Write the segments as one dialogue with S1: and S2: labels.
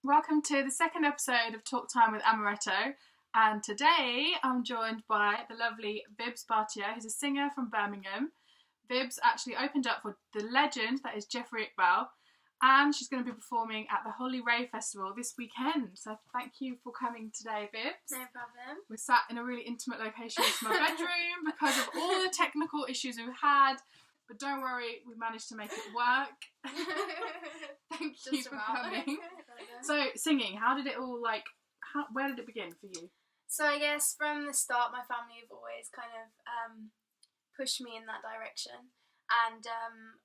S1: Welcome to the second episode of Talk Time with Amaretto, and today I'm joined by the lovely Vibs Bhatia, who's a singer from Birmingham. Vibs actually opened up for the legend that is Jeffrey Iqbal, and she's going to be performing at the Holy Rave Festival this weekend. So thank you for coming today, Vibs.
S2: No problem.
S1: We're sat in a really intimate location. It's my bedroom because of all the technical issues we've had. But don't worry, we managed to make it work. Thank you for coming. So, singing, how did it all, where did it begin for you?
S2: So I guess from the start, my family have always kind of pushed me in that direction. And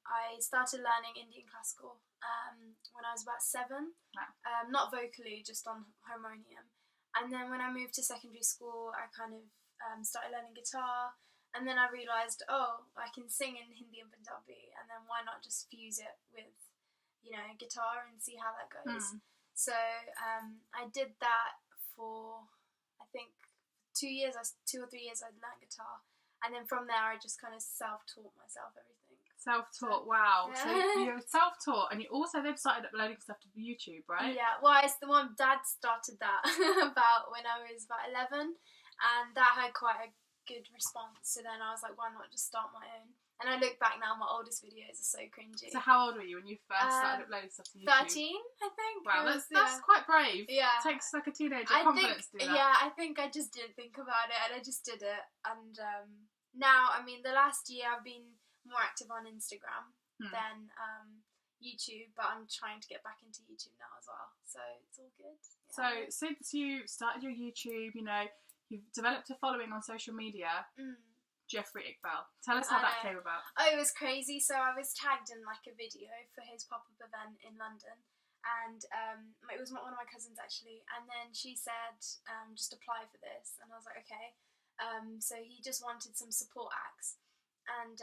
S2: I started learning Indian classical when I was about 7.
S1: Wow.
S2: Not vocally, just on harmonium. And then when I moved to secondary school, I kind of started learning guitar. And then I realised, I can sing in Hindi and Punjabi, and then why not just fuse it with, guitar and see how that goes. So I did that for, I think, 2 or 3 years I'd learned guitar. And then from there I just kind of self-taught myself everything.
S1: Self-taught, wow. Yeah. So you're self-taught, and you also then started uploading stuff to YouTube, right?
S2: Yeah, well, it's the one, Dad started that about when I was about 11, and that had quite a good response. So then I was like, why not just start my own? And I look back now, my oldest videos are so cringy.
S1: So how old were you when you first started uploading stuff to YouTube?
S2: 13, I think.
S1: Wow, that's quite brave.
S2: Yeah.
S1: It takes like a teenager confidence to do that.
S2: Yeah, I think I just didn't think about it, and I just did it. And now, I mean, the last year I've been more active on Instagram than YouTube, but I'm trying to get back into YouTube now as well. So it's all good. Yeah.
S1: So since you started your YouTube, you've developed a following on social media. Jeffrey Iqbal. Tell us how that came about.
S2: Oh, it was crazy. So I was tagged in like a video for his pop-up event in London, and it was one of my cousins actually. And then she said, just apply for this, and I was like, okay. So he just wanted some support acts, and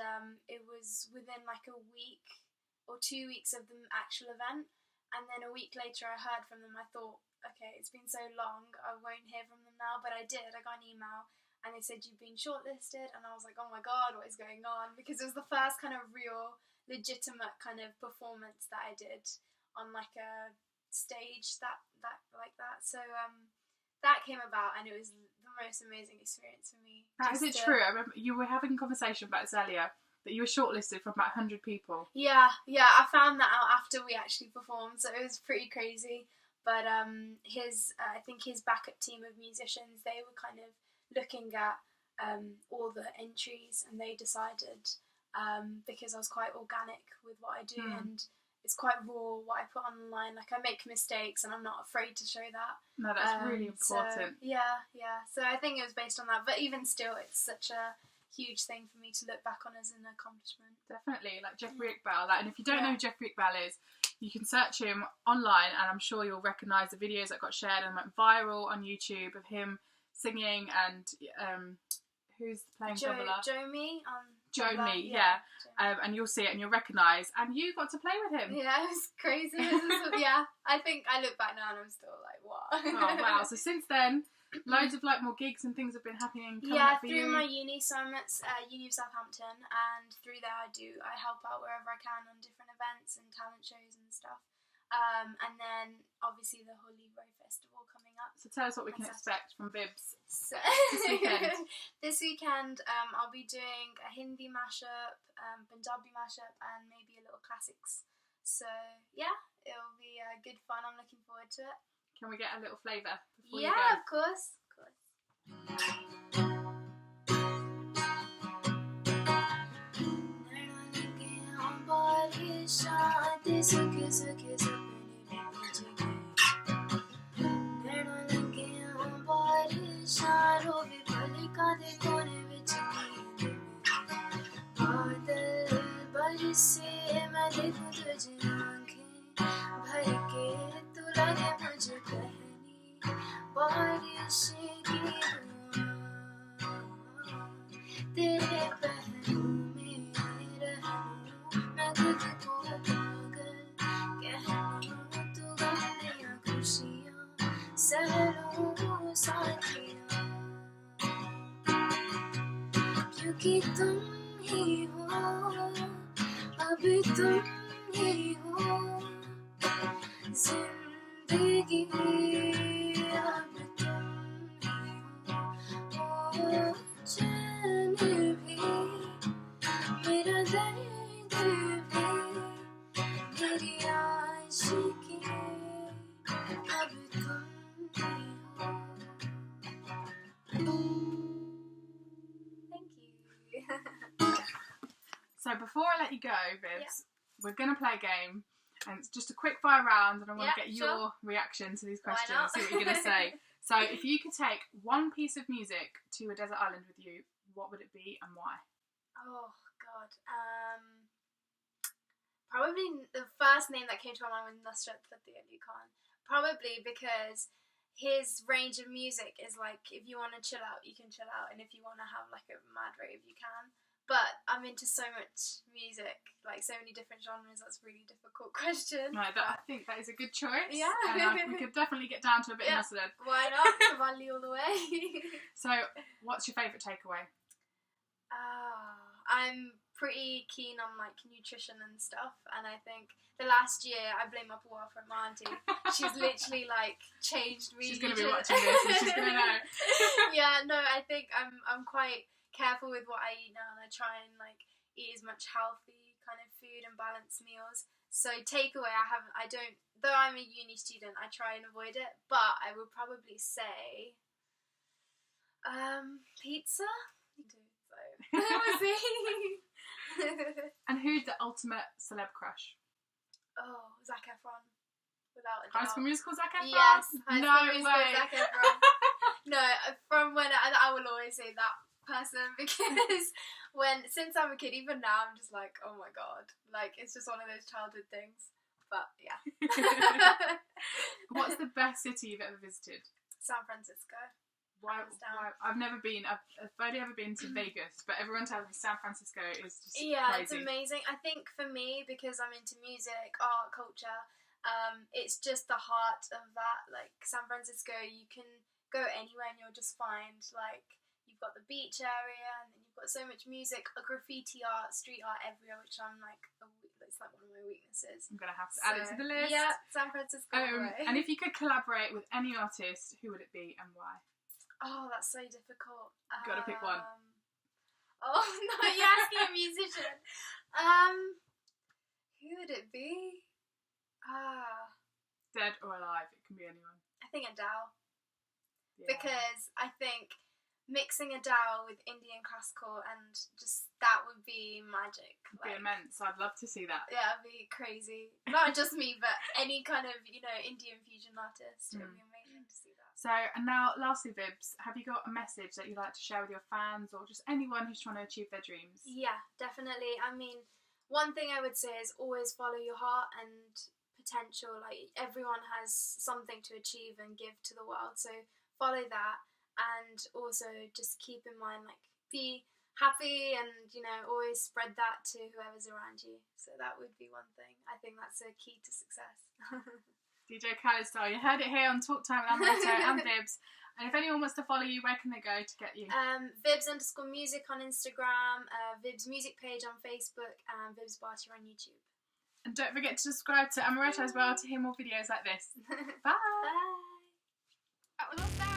S2: it was within like a week or 2 weeks of the actual event, and then a week later I heard from them. I thought, okay, it's been so long, I won't hear from them now, but I did. I got an email and they said you've been shortlisted, and I was like, oh my god, what is going on? Because it was the first kind of real legitimate kind of performance that I did on like a stage that like that. So that came about, and it was the most amazing experience for me.
S1: Is it true? I remember you were having a conversation about this earlier, that you were shortlisted from about 100 people.
S2: Yeah, I found that out after we actually performed, so it was pretty crazy. But I think his backup team of musicians, they were kind of looking at all the entries, and they decided, because I was quite organic with what I do, and it's quite raw what I put online. Like, I make mistakes and I'm not afraid to show that.
S1: No, that's really important.
S2: So, yeah. So I think it was based on that. But even still, it's such a huge thing for me to look back on as an accomplishment.
S1: Definitely, like Jeffrey Iqbal. And if you don't know who Jeffrey Iqbal is, you can search him online, and I'm sure you'll recognise the videos that got shared and went viral on YouTube of him singing, and who's playing Double? Joe Me, yeah. And you'll see it and you'll recognise, and you got to play with him.
S2: Yeah, it was crazy. Yeah, I think I look back now and I'm still like, what?
S1: Oh wow! So since then, loads of more gigs and things have been happening. Up for
S2: through
S1: you.
S2: my uni. So I'm at Uni of Southampton, and through there I help out wherever I can on different events and talent shows and stuff. And then obviously the Holy Rave Festival coming up.
S1: So tell us what we can expect from Vibs
S2: this
S1: weekend.
S2: This weekend, I'll be doing a Hindi mashup, Punjabi mashup, and maybe a little classics. So yeah, it'll be good fun. I'm looking forward to it.
S1: Can we get a little flavour before you go?
S2: Yeah, of course.
S3: क्योंकि तुम ही हो, अभी तुम ही हो, जिंदगी जिंदगी अब तुम ही हो चैन भी मेरा दर्द भी मेरी आशिकी अब तुम ही हो. Thank you.
S1: So before I let you go, Vibs, we're going to play a game, and it's just a quick fire round, and I want to get your reaction to these
S2: Why
S1: questions,
S2: not?
S1: see what you're going to say. So if you could take one piece of music to a desert island with you, what would it be and why?
S2: Oh God. Probably the first name that came to my mind was Nusrat Fateh Ali Khan. Probably because his range of music is like, if you want to chill out, you can chill out, and if you want to have like a mad rave, you can. But I'm into so much music, like so many different genres. That's a really difficult question.
S1: Right, I think that is a good choice.
S2: Yeah.
S1: And we could definitely get down to a bit of Nusrat.
S2: Why not? Valley all the way.
S1: So what's your favourite takeaway?
S2: I'm pretty keen on like nutrition and stuff, and I think the last year I blame my poor from my auntie. She's literally like changed me.
S1: She's going to be watching this and she's going to know.
S2: Yeah, no, I think I'm quite careful with what I eat now, and I try and like eat as much healthy kind of food and balanced meals. So takeaway, I don't, though I'm a uni student, I try and avoid it, but I would probably say pizza. So we'll see.
S1: And who's the ultimate celeb crush?
S2: Oh, Zac Efron, without a doubt.
S1: High School Musical Zac Efron?
S2: Yes, High
S1: No
S2: School Musical
S1: way.
S2: Zac Efron. No, from when I will always say that person, because since I'm a kid, even now I'm just like, oh my god, like it's just one of those childhood things. But yeah.
S1: What's the best city you've ever visited?
S2: San Francisco.
S1: Why? I've never been. I've only ever been to Vegas, but everyone tells me San Francisco is just
S2: crazy. It's amazing. I think for me, because I'm into music, art, culture, it's just the heart of that. Like San Francisco, you can go anywhere and you'll just find like you've got the beach area, and then you've got so much music, graffiti art, street art everywhere, which I'm like, it's like one of my weaknesses.
S1: I'm gonna have to add it to the list.
S2: Yeah, San Francisco.
S1: And if you could collaborate with any artist, who would it be and why?
S2: Oh, that's so difficult.
S1: Gotta pick one.
S2: Oh no, you're asking a musician. Who would it be?
S1: Dead or alive, it can be anyone.
S2: I think Adele.
S1: Yeah.
S2: Because I think mixing Adele with Indian classical, and just that would be magic.
S1: It'd be immense. I'd love to see that.
S2: Yeah, it'd be crazy. Not just me, but any kind of, Indian fusion artist. It would be amazing to see that.
S1: So, and now lastly, Vibs, have you got a message that you'd like to share with your fans or just anyone who's trying to achieve their dreams?
S2: Yeah, definitely. I mean, one thing I would say is always follow your heart and potential. Like, everyone has something to achieve and give to the world, so follow that, and also just keep in mind, like, be happy and, always spread that to whoever's around you. So that would be one thing. I think that's a key to success.
S1: DJ Khaled style. You heard it here on Talk Time with Amaretto and Vibs. And if anyone wants to follow you, where can they go to get you?
S2: Vibs_music on Instagram, Vibs music page on Facebook, and Vibs Bhatia on YouTube.
S1: And don't forget to subscribe to Amaretto as well to hear more videos like this. Bye.
S2: Bye.
S1: That was awesome.